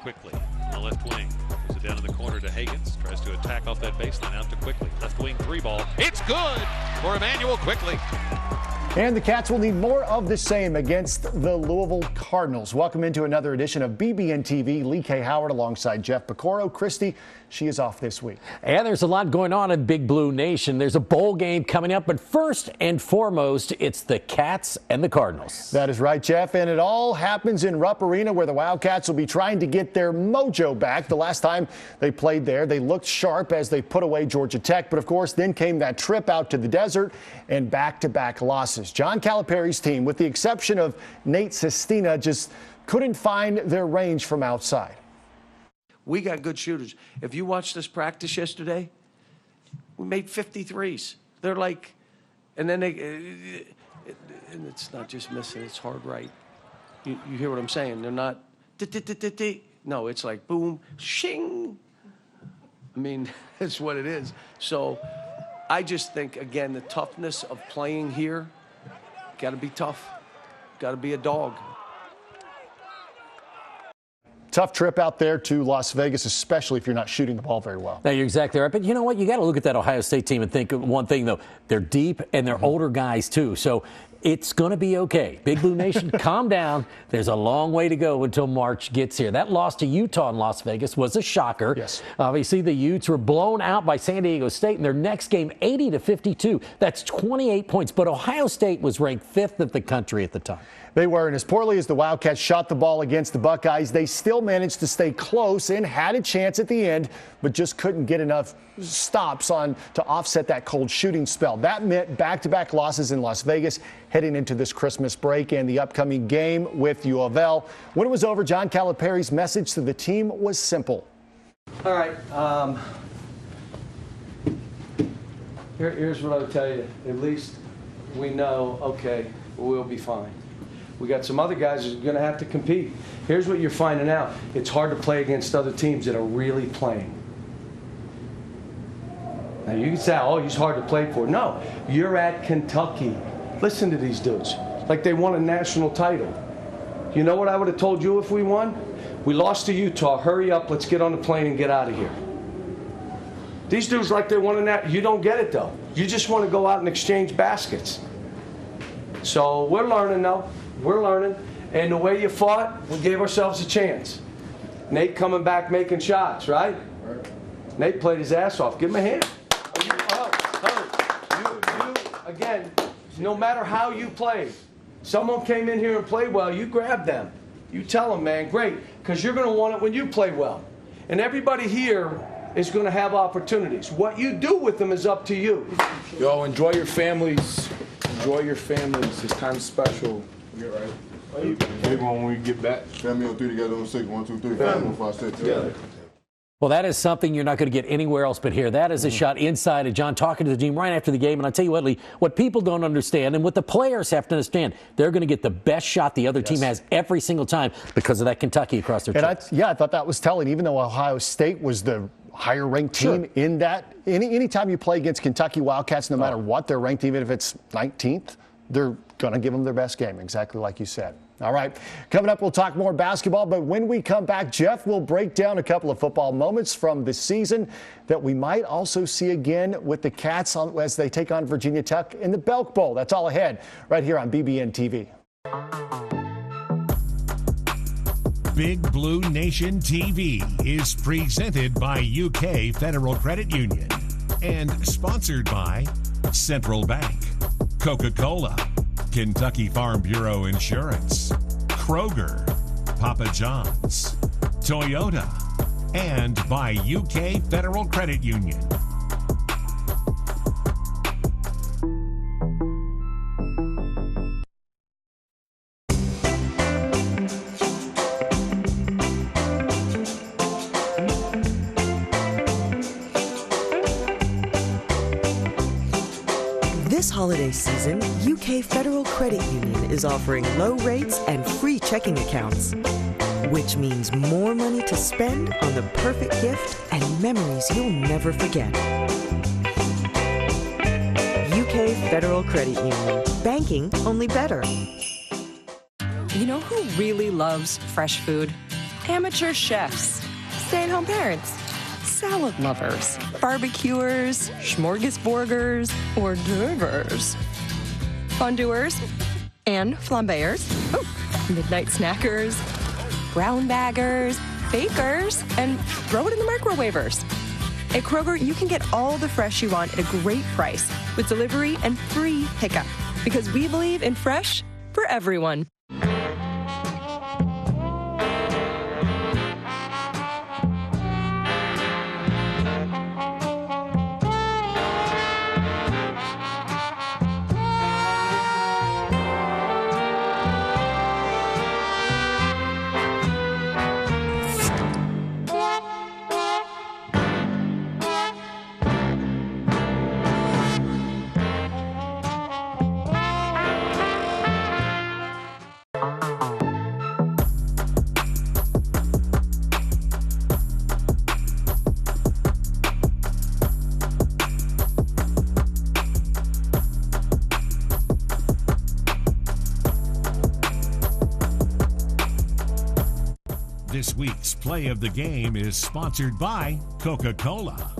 quickly on the left wing. Moves it down in the corner to Higgins. Tries to attack off that baseline out to Quickly. Left wing 3-ball. It's good for Emmanuel Quickly. And the Cats will need more of the same against the Louisville Cardinals. Welcome into another edition of BBNTV. Lee K. Howard alongside Jeff Pecoro. Christy, she is off this week. And there's a lot going on in Big Blue Nation. There's a bowl game coming up, but first and foremost, it's the Cats and the Cardinals. That is right, Jeff, and it all happens in Rupp Arena, where the Wildcats will be trying to get their mojo back. The last time they played there, they looked sharp as they put away Georgia Tech, but of course then came that trip out to the desert and back-to-back losses. John Calipari's team, with the exception of Nate Sestina, just couldn't find their range from outside. We got good shooters. If you watched us practice yesterday, we made 53s. They're like, and then and it's not just missing, it's hard right. You hear what I'm saying? They're not, no, it's like boom, shing. I mean, that's what it is. So I just think, again, the toughness of playing here, got to be tough, got to be a dog. Tough trip out there to Las Vegas, especially if you're not shooting the ball very well. No, you're exactly right. But you know what? You got to look at that Ohio State team and think of one thing, though. They're deep and they're older guys, too. So it's going to be okay. Big Blue Nation, calm down. There's a long way to go until March gets here. That loss to Utah in Las Vegas was a shocker. Yes. Obviously, the Utes were blown out by San Diego State in their next game, 80-52. That's 28 points. But Ohio State was ranked 5th in the country at the time. They were, and as poorly as the Wildcats shot the ball against the Buckeyes, they still managed to stay close and had a chance at the end, but just couldn't get enough stops on to offset that cold shooting spell. That meant back-to-back losses in Las Vegas heading into this Christmas break and the upcoming game with U of L. When it was over, John Calipari's message to the team was simple. All right. Here's what I'll tell you. At least we know, okay, we'll be fine. We got some other guys who are going to have to compete. Here's what you're finding out. It's hard to play against other teams that are really playing. Now, you can say, oh, he's hard to play for. No, you're at Kentucky. Listen to these dudes. Like they won a national title. You know what I would have told you if we won? We lost to Utah. Hurry up. Let's get on the plane and get out of here. These dudes like they won a national. You don't get it, though. You just want to go out and exchange baskets. So we're learning, though. We're learning, and the way you fought, we gave ourselves a chance. Nate coming back making shots, right? Nate played his ass off. Give him a hand. Again, no matter how you played, someone came in here and played well, you grab them. You tell them, man, great, because you're going to want it when you play well. And everybody here is going to have opportunities. What you do with them is up to you. Yo, enjoy your families. Enjoy your families. It's kind of special. Get right. Maybe when we get back, family on 3 together on 6, 1, 2, 3, 4, 5, 6 together. Well, that is something you're not going to get anywhere else but here. That is a shot inside of John talking to the team right after the game. And I'll tell you what, Lee, what people don't understand and what the players have to understand, they're going to get the best shot the other team has every single time because of that Kentucky across their chest. I thought that was telling, even though Ohio State was the higher ranked team in that. Anytime you play against Kentucky Wildcats, no matter what they're ranked, even if it's 19th, they're going to give them their best game, exactly like you said. All right, coming up, we'll talk more basketball, but when we come back, Jeff will break down a couple of football moments from the season that we might also see again with the Cats as they take on Virginia Tech in the Belk Bowl. That's all ahead right here on BBNTV. Big Blue Nation TV is presented by UK Federal Credit Union and sponsored by Central Bank, Coca-Cola, Kentucky Farm Bureau Insurance, Kroger, Papa John's, Toyota, and by UK Federal Credit Union. This holiday season, UK Federal Credit Union is offering low rates and free checking accounts, which means more money to spend on the perfect gift and memories you'll never forget. UK Federal Credit Union. Banking only better. You know who really loves fresh food? amateur chefs, stay-at-home parents, salad lovers, barbecuers, smorgasburgers, hors d'oeuvres, fondue and flambeurs, midnight snackers, brown baggers, bakers, and throw it in the microwavers. At Kroger, you can get all the fresh you want at a great price with delivery and free pickup, because we believe in fresh for everyone. This week's play of the game is sponsored by Coca-Cola.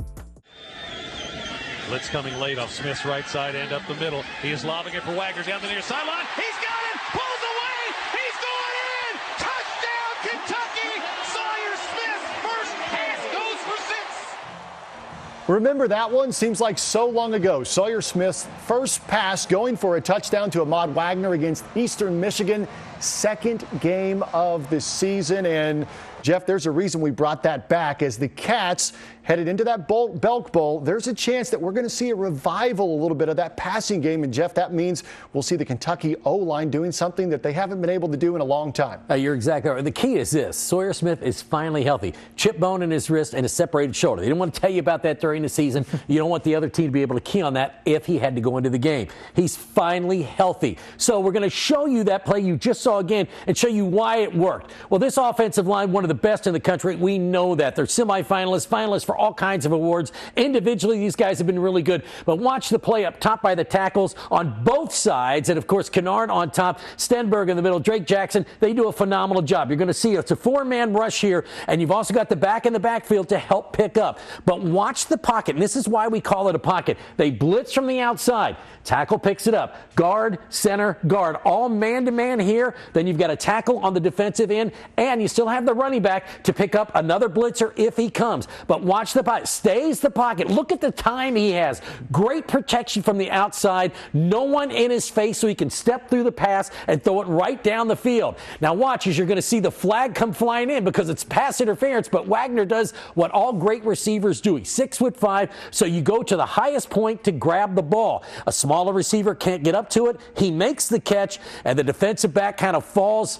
Blitz coming late off Smith's right side, end up the middle. He is lobbing it for Wagner down the near sideline. He's got it! Pulls away! He's going in! Touchdown, Kentucky! Sawyer Smith, first pass goes for 6. Remember that one? Seems like so long ago. Sawyer Smith's first pass going for a touchdown to Ahmad Wagner against Eastern Michigan. Second game of the season. And Jeff, there's a reason we brought that back. As the Cats headed into that Belk Bowl, there's a chance that we're going to see a revival a little bit of that passing game. And Jeff, that means we'll see the Kentucky O-line doing something that they haven't been able to do in a long time. You're exactly right. The key is this. Sawyer Smith is finally healthy. Chip bone in his wrist and a separated shoulder. They didn't want to tell you about that during the season. You don't want the other team to be able to key on that if he had to go into the game. He's finally healthy. So we're going to show you that play you just saw again and show you why it worked. Well, this offensive line, one of the best in the country. We know that. They're semifinalists, finalists for all kinds of awards. Individually, these guys have been really good. But watch the play up top by the tackles on both sides. And, of course, Kennard on top, Stenberg in the middle, Drake Jackson. They do a phenomenal job. You're going to see it's a 4-man rush here, and you've also got the back in the backfield to help pick up. But watch the pocket, and this is why we call it a pocket. They blitz from the outside. Tackle picks it up. Guard, center, guard. All man-to-man here. Then you've got a tackle on the defensive end, and you still have the running back to pick up another blitzer if he comes. But watch the pocket. Stays the pocket. Look at the time he has. Great protection from the outside. No one in his face so he can step through the pass and throw it right down the field. Now watch as you're going to see the flag come flying in because it's pass interference, but Wagner does what all great receivers do. He's 6'5", so you go to the highest point to grab the ball. A smaller receiver can't get up to it. He makes the catch, and the defensive back kind of falls.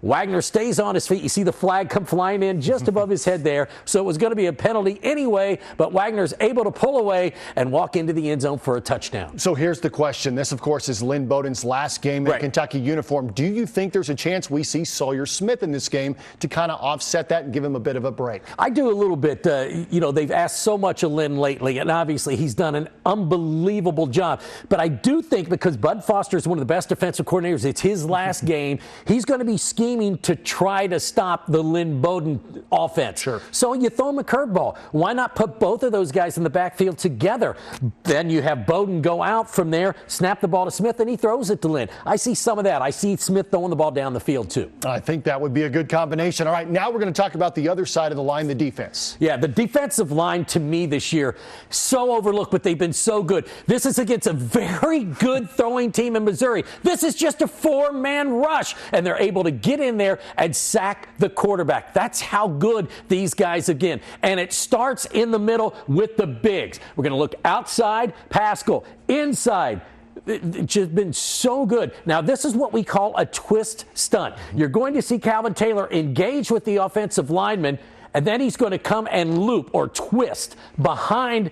Wagner stays on his feet. You see the flag come flying in just above his head there. So it was going to be a penalty anyway, but Wagner's able to pull away and walk into the end zone for a touchdown. So here's the question. This, of course, is Lynn Bowden's last game in Kentucky uniform. Do you think there's a chance we see Sawyer Smith in this game to kind of offset that and give him a bit of a break? I do a little bit. They've asked so much of Lynn lately, and obviously he's done an unbelievable job. But I do think because Bud Foster is one of the best defensive coordinators, it's his last game, he's going to be scheming to try to stop the Lynn Bowden offense. Sure. So you throw him a curveball. Why not put both of those guys in the backfield together? Then you have Bowden go out from there, snap the ball to Smith, and he throws it to Lynn. I see some of that. I see Smith throwing the ball down the field, too. I think that would be a good combination. All right, now we're going to talk about the other side of the line, the defense. Yeah, the defensive line, to me this year, so overlooked, but they've been so good. This is against a very good throwing team in Missouri. This is just a 4-man rush, and they're able to get in there and sack the quarterback. That's how good these guys again. And it starts in the middle with the bigs. We're going to look outside, Pascal, inside. It's just been so good. Now, this is what we call a twist stunt. You're going to see Calvin Taylor engage with the offensive lineman, and then he's going to come and loop or twist behind.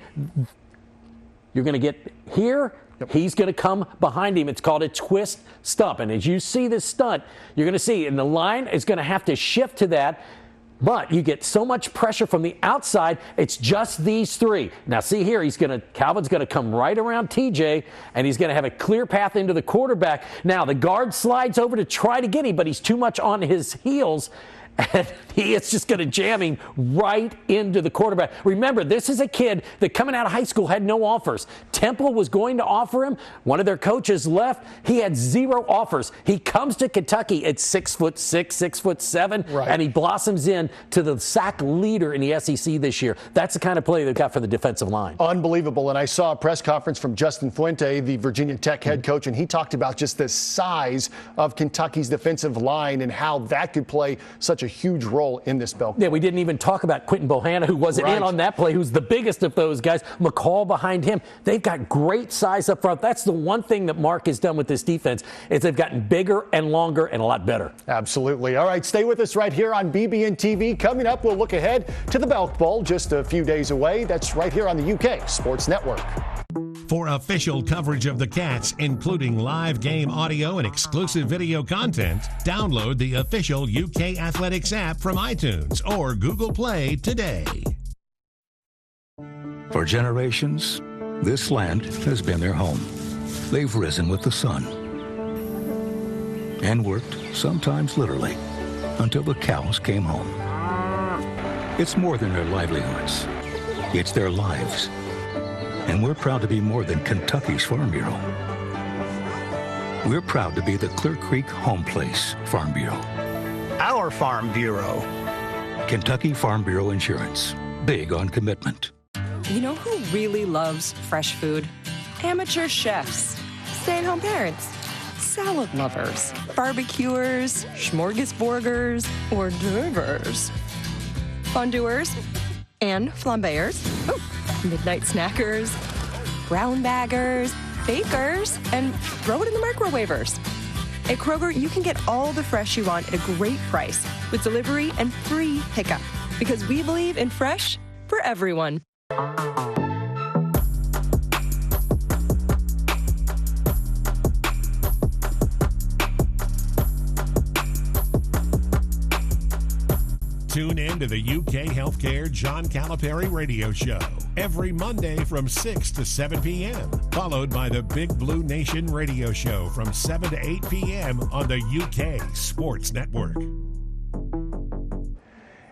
You're going to get here. He's going to come behind him. It's called a twist stump. And as you see this stunt, you're going to see, and the line is going to have to shift to that. But you get so much pressure from the outside, it's just these three. Now, see here, Calvin's going to come right around TJ, and he's going to have a clear path into the quarterback. Now, the guard slides over to try to get him, but he's too much on his heels. and he is just going to jam him right into the quarterback. Remember, this is a kid that coming out of high school had no offers. Temple was going to offer him. One of their coaches left. He had 0 offers. He comes to Kentucky at 6'6", 6'7", right, and he blossoms in to the sack leader in the SEC this year. That's the kind of play they've got for the defensive line. Unbelievable. And I saw a press conference from Justin Fuente, the Virginia Tech head coach, and he talked about just the size of Kentucky's defensive line and how that could play such a huge role in this bell game. Yeah, we didn't even talk about Quinton Bohanna, who wasn't in on that play, who's the biggest of those guys. McCall behind him. They've got great size up front. That's the one thing that Mark has done with this defense is they've gotten bigger and longer and a lot better. Absolutely. All right, stay with us right here on BBNTV. Coming up, we'll look ahead to the Belk Bowl just a few days away. That's right here on the UK Sports Network. For official coverage of the Cats, including live game audio and exclusive video content, download the official UK Athletics app from iTunes or Google Play today. For generations, this land has been their home. They've risen with the sun and worked, sometimes literally, until the cows came home. It's more than their livelihoods. It's their lives. And we're proud to be more than Kentucky's Farm Bureau. We're proud to be the Clear Creek Home Place Farm Bureau. Our Farm Bureau. Kentucky Farm Bureau Insurance. Big on commitment. You know who really loves fresh food? Amateur chefs, stay-at-home parents, salad lovers, barbecuers, smorgasborders, hors d'oeuvres, fondue and flambeurs, midnight snackers, brown baggers, bakers, and throw it in the microwavers. At Kroger, you can get all the fresh you want at a great price with delivery and free pickup because we believe in fresh for everyone. Tune in to the UK Healthcare John Calipari radio show every Monday from 6 to 7 p.m., followed by the Big Blue Nation radio show from 7 to 8 p.m. on the UK Sports Network.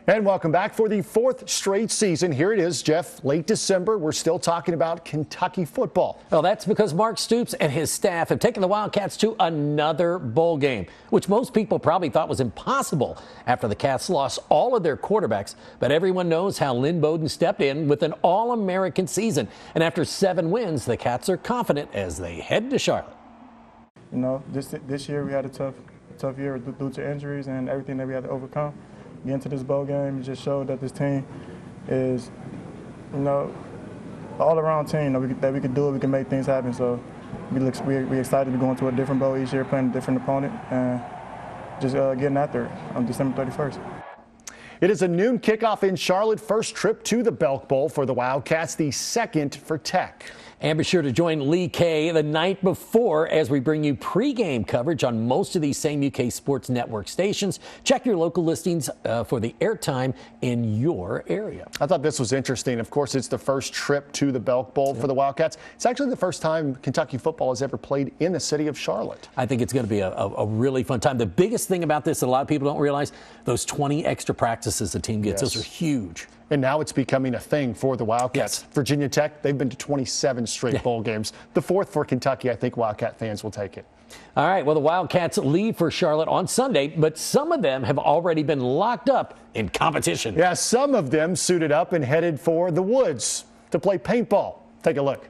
And welcome back for the 4th straight season. Here it is, Jeff, late December. We're still talking about Kentucky football. Well, that's because Mark Stoops and his staff have taken the Wildcats to another bowl game, which most people probably thought was impossible after the Cats lost all of their quarterbacks. But everyone knows how Lynn Bowden stepped in with an All-American season. And after 7 wins, the Cats are confident as they head to Charlotte. You know, this year we had a tough year due to injuries and everything that we had to overcome. Getting to this bowl game, it just showed that this team is, you know, all-around team that we could do it, we can make things happen. So we're excited to be going to a different bowl each year, playing a different opponent, and just getting after it on December 31st. It is a noon kickoff in Charlotte. First trip to the Belk Bowl for the Wildcats, the second for Tech. And be sure to join Lee Kay the night before as we bring you pregame coverage on most of these same UK Sports Network stations. Check your local listings for the airtime in your area. I thought this was interesting. Of course, it's the first trip to the Belk Bowl for the Wildcats. It's actually the first time Kentucky football has ever played in the city of Charlotte. I think it's going to be a really fun time. The biggest thing about this that a lot of people don't realize, those 20 extra practices the team gets, those are huge. And now it's becoming a thing for the Wildcats. Yes. Virginia Tech, they've been to 27 straight bowl games. The 4th for Kentucky. I think Wildcat fans will take it. All right, well, the Wildcats leave for Charlotte on Sunday, but some of them have already been locked up in competition. Yeah, some of them suited up and headed for the woods to play paintball. Take a look.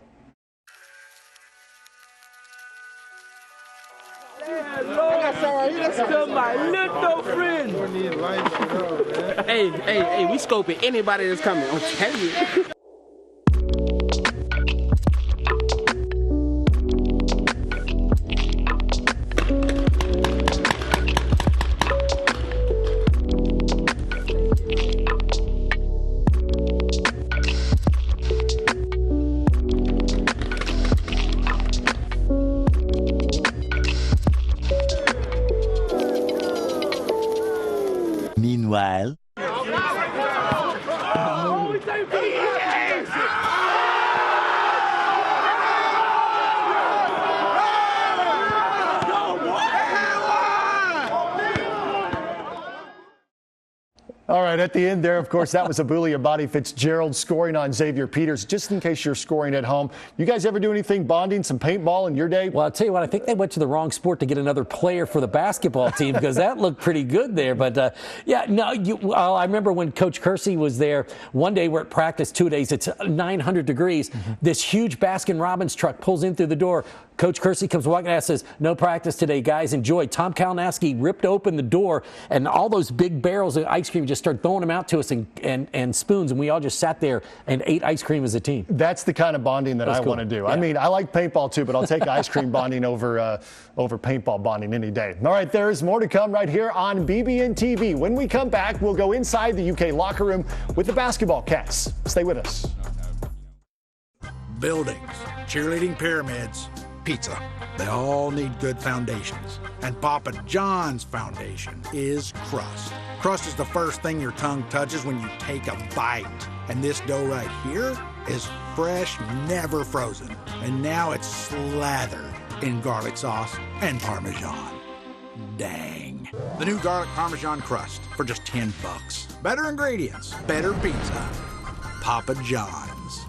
To my little friend. Hey, we scoping anybody that's coming. I'm telling you. Meanwhile, All right, at the end there, of course, that was Abulia Body Fitzgerald scoring on Xavier Peters. Just in case you're scoring at home, you guys ever do anything bonding, some paintball in your day? Well, I'll tell you what, I think they went to the wrong sport to get another player for the basketball team because that looked pretty good there. But, I remember when Coach Kersey was there, one day we're at practice, 2 days, it's 900 degrees. This huge Baskin-Robbins truck pulls in through the door. Coach Kersey comes walking out and says, no practice today, guys, enjoy. Tom Kalinowski ripped open the door, and all those big barrels of ice cream just started throwing them out to us and spoons, and we all just sat there and ate ice cream as a team. That's the kind of bonding that I want to do. Yeah. I mean, I like paintball too, but I'll take ice cream bonding over paintball bonding any day. All right, there is more to come right here on BBNTV. When we come back, we'll go inside the UK locker room with the basketball cats. Stay with us. Buildings, cheerleading pyramids, pizza. They all need good foundations. And Papa John's foundation is crust. Crust is the first thing your tongue touches when you take a bite. And this dough right here is fresh, never frozen. And now it's slathered in garlic sauce and Parmesan. Dang. The new garlic Parmesan crust for just $10. Better ingredients, better pizza. Papa John's.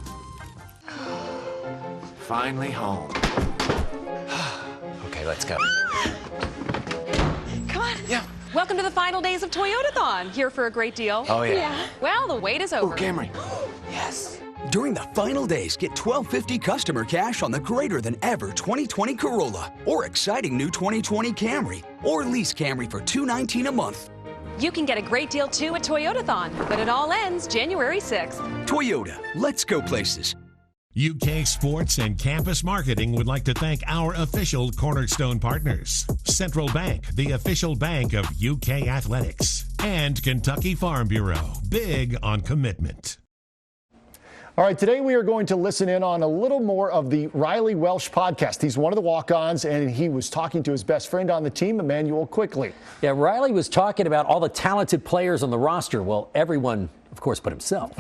Finally home. Okay, let's go. Come on. Yeah. Welcome to the final days of Toyotathon. Here for a great deal. Oh, yeah. Well, the wait is over. Oh, Camry. Yes. During the final days, get $1,250 customer cash on the greater than ever 2020 Corolla or exciting new 2020 Camry, or lease Camry for $219 a month. You can get a great deal too at Toyotathon, but it all ends January 6th. Toyota, let's go places. UK Sports and Campus Marketing would like to thank our official Cornerstone partners, Central Bank, the official bank of UK Athletics, and Kentucky Farm Bureau, big on commitment. All right, today we are going to listen in on a little more of the Riley Welsh podcast. He's one of the walk-ons, and he was talking to his best friend on the team, Emmanuel Quickley. Yeah, Riley was talking about all the talented players on the roster. Well, everyone, of course, but himself.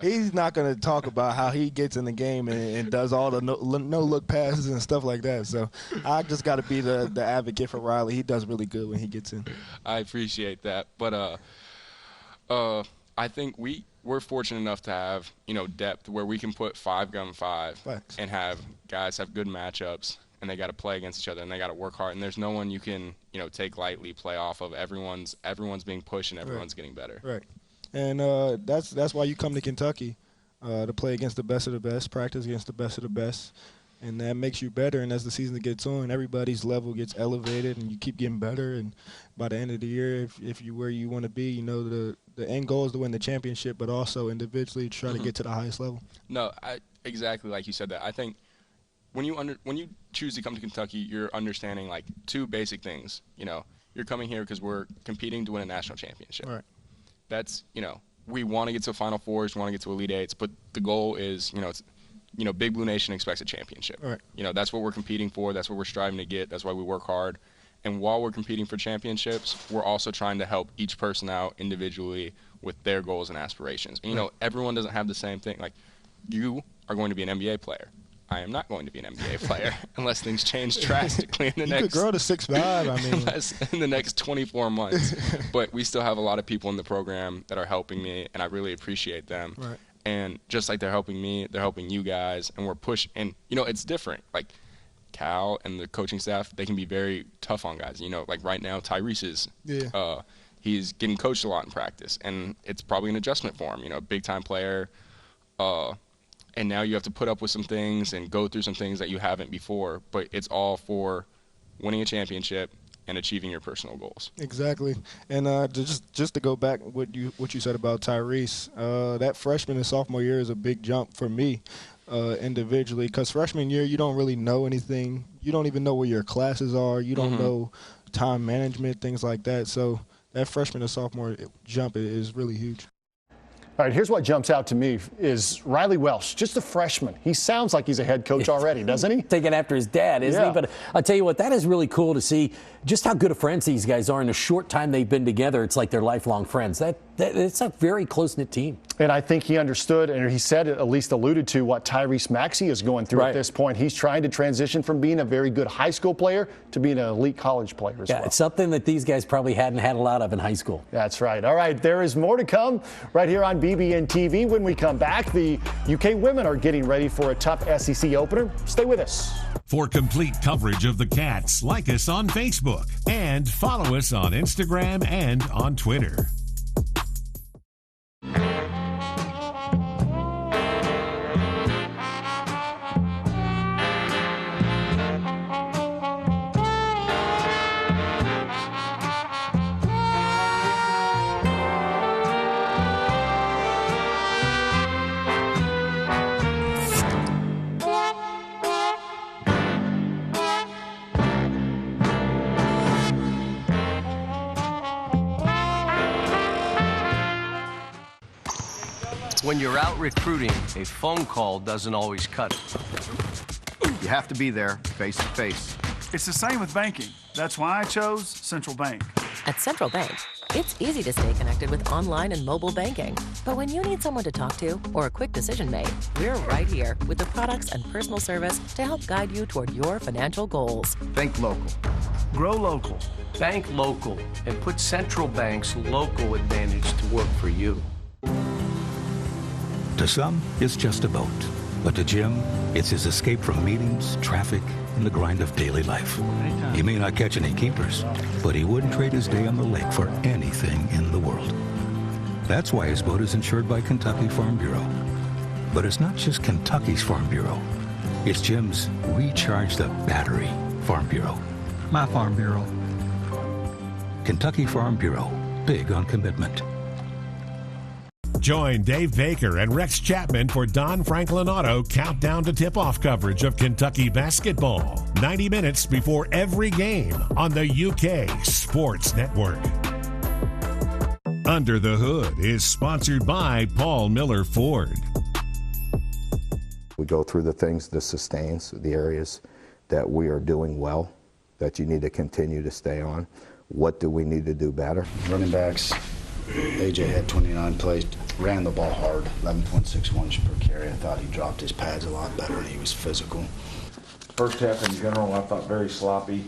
He's not going to talk about how he gets in the game and does all the no-look passes and stuff like that. So I just got to be the advocate for Riley. He does really good when he gets in. I appreciate that. But I think we're fortunate enough to have, depth where we can put 5-on-5 Facts. and have guys have good matchups, and they got to play against each other, and they got to work hard. And there's no one you can, take lightly, play off of. Everyone's being pushed, and everyone's getting better. Right. And that's why you come to Kentucky, to play against the best of the best, practice against the best of the best, and that makes you better. And as the season gets on, everybody's level gets elevated, and you keep getting better. And by the end of the year, if you're where you want to be, the end goal is to win the championship, but also individually try to get to the highest level. No, exactly like you said that. I think when you choose to come to Kentucky, you're understanding like two basic things. You're coming here because we're competing to win a national championship. Right. That's, we want to get to Final Fours, we want to get to Elite Eights, but the goal is, it's, Big Blue Nation expects a championship. Right. That's what we're competing for. That's what we're striving to get. That's why we work hard. And while we're competing for championships, we're also trying to help each person out individually with their goals and aspirations. And, everyone doesn't have the same thing. Like, you are going to be an NBA player. I am not going to be an NBA player unless things change drastically in the you could grow to 6'5", in the next 24 months. But we still have a lot of people in the program that are helping me, and I really appreciate them. Right. And just like they're helping me, they're helping you guys, and we're pushing. And, it's different. Like, Cal and the coaching staff, they can be very tough on guys. Like right now, Tyrese is he's getting coached a lot in practice, and it's probably an adjustment for him. Big-time player. And now you have to put up with some things and go through some things that you haven't before, but it's all for winning a championship and achieving your personal goals. Exactly. And just to go back what you said about Tyrese, that freshman and sophomore year is a big jump for me individually, because freshman year you don't really know anything. You don't even know where your classes are. You don't know time management, things like that. So that freshman and sophomore jump is really huge. All right, here's what jumps out to me is Riley Welsh, just a freshman. He sounds like he's a head coach already, doesn't he? Taking after his dad, isn't he? But I'll tell you what, that is really cool to see just how good of friends these guys are in a short time they've been together. It's like they're lifelong friends. It's a very close-knit team. And I think he understood, and he said, at least alluded to, what Tyrese Maxey is going through at this point. He's trying to transition from being a very good high school player to being an elite college player as well. It's something that these guys probably hadn't had a lot of in high school. That's right. All right, there is more to come right here on BBNTV. When we come back, the UK women are getting ready for a tough SEC opener. Stay with us. For complete coverage of the Cats, like us on Facebook and follow us on Instagram and on Twitter. When you're out recruiting, a phone call doesn't always cut it. You have to be there face to face. It's the same with banking. That's why I chose Central Bank. At Central Bank, it's easy to stay connected with online and mobile banking. But when you need someone to talk to or a quick decision made, we're right here with the products and personal service to help guide you toward your financial goals. Think local. Grow local. Bank local and put Central Bank's local advantage to work for you. To some, it's just a boat. But to Jim, it's his escape from meetings, traffic, and the grind of daily life. He may not catch any keepers, but he wouldn't trade his day on the lake for anything in the world. That's why his boat is insured by Kentucky Farm Bureau. But it's not just Kentucky's Farm Bureau. It's Jim's Recharge the Battery Farm Bureau. My Farm Bureau. Kentucky Farm Bureau. Big on commitment. Join Dave Baker and Rex Chapman for Don Franklin Auto Countdown to Tip-Off coverage of Kentucky basketball. 90 minutes before every game on the UK Sports Network. Under the Hood is sponsored by Paul Miller Ford. We go through the things, the sustains, the areas that we are doing well, that you need to continue to stay on. What do we need to do better? Running backs, AJ had 29 plays, ran the ball hard, 11.61 per carry. I thought he dropped his pads a lot better and he was physical. First half in general, I thought very sloppy.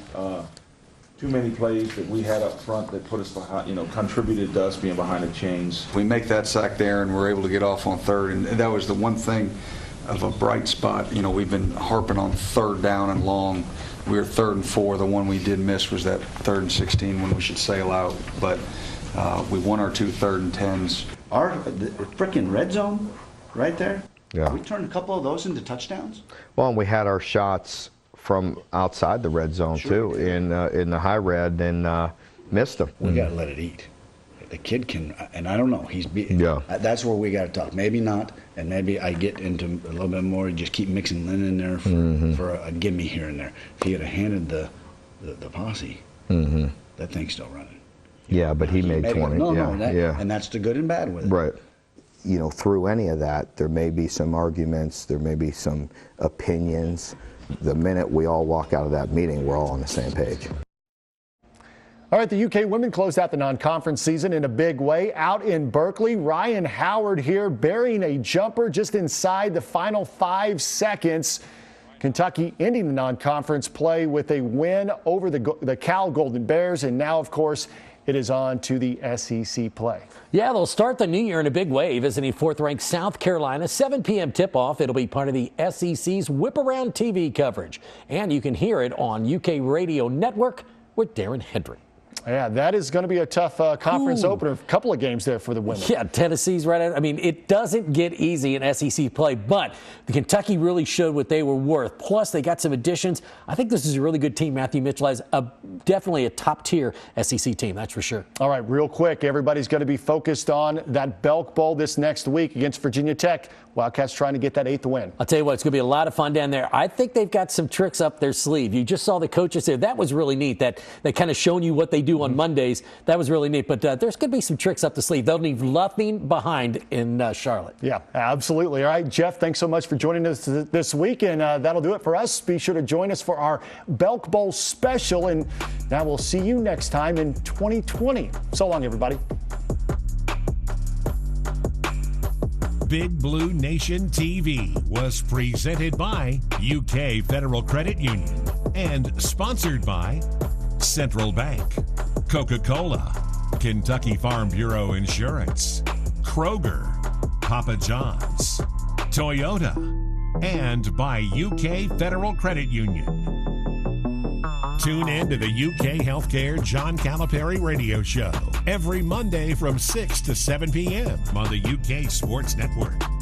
Too many plays that we had up front that put us behind, contributed to us being behind the chains. We make that sack there and we're able to get off on third, and that was the one thing of a bright spot. We've been harping on third down and long. We were 3rd and 4. The one we did miss was that 3rd and 16 when we should sail out, but we won our 2 3rd and 10s. Our freaking red zone right there, yeah. We turned a couple of those into touchdowns. Well, and we had our shots from outside the red zone, too, in the high red, and missed them. We got to let it eat. The kid can, and I don't know, yeah. That's where we got to talk. Maybe not, and maybe I get into a little bit more, just keep mixing Lynn in there for a gimme here and there. If he had handed the posse, that thing's still running. Yeah, but he made 20. Yeah. And that's the good and bad with it. Right. Through any of that, there may be some arguments, there may be some opinions. The minute we all walk out of that meeting, we're all on the same page. All right, the UK women closed out the non-conference season in a big way. Out in Berkeley, Ryan Howard here burying a jumper just inside the final 5 seconds. Kentucky ending the non-conference play with a win over the Cal Golden Bears, and now, of course, it is on to the SEC play. Yeah, they'll start the new year in a big way, visiting 4th-ranked South Carolina. 7 p.m. tip-off. It'll be part of the SEC's Whip Around TV coverage. And you can hear it on UK Radio Network with Darren Hendry. Yeah, that is going to be a tough conference opener. A couple of games there for the women. Yeah, Tennessee's right at, it doesn't get easy in SEC play, but the Kentucky really showed what they were worth. Plus, they got some additions. I think this is a really good team. Matthew Mitchell has definitely a top-tier SEC team, that's for sure. All right, real quick, everybody's going to be focused on that Belk Bowl this next week against Virginia Tech. Wildcats trying to get that 8th win. I'll tell you what, it's going to be a lot of fun down there. I think they've got some tricks up their sleeve. You just saw the coaches there. That was really neat. That they kind of showing you what they do on Mondays. That was really neat. But there's going to be some tricks up the sleeve. They'll leave nothing behind in Charlotte. Yeah, absolutely. All right, Jeff, thanks so much for joining us this week. And that'll do it for us. Be sure to join us for our Belk Bowl special. And now we'll see you next time in 2020. So long, everybody. Big Blue Nation TV was presented by UK Federal Credit Union and sponsored by Central Bank, Coca-Cola, Kentucky Farm Bureau Insurance, Kroger, Papa John's, Toyota, and by UK Federal Credit Union. Tune in to the UK Healthcare John Calipari Radio Show every Monday from 6 to 7 p.m. on the UK Sports Network.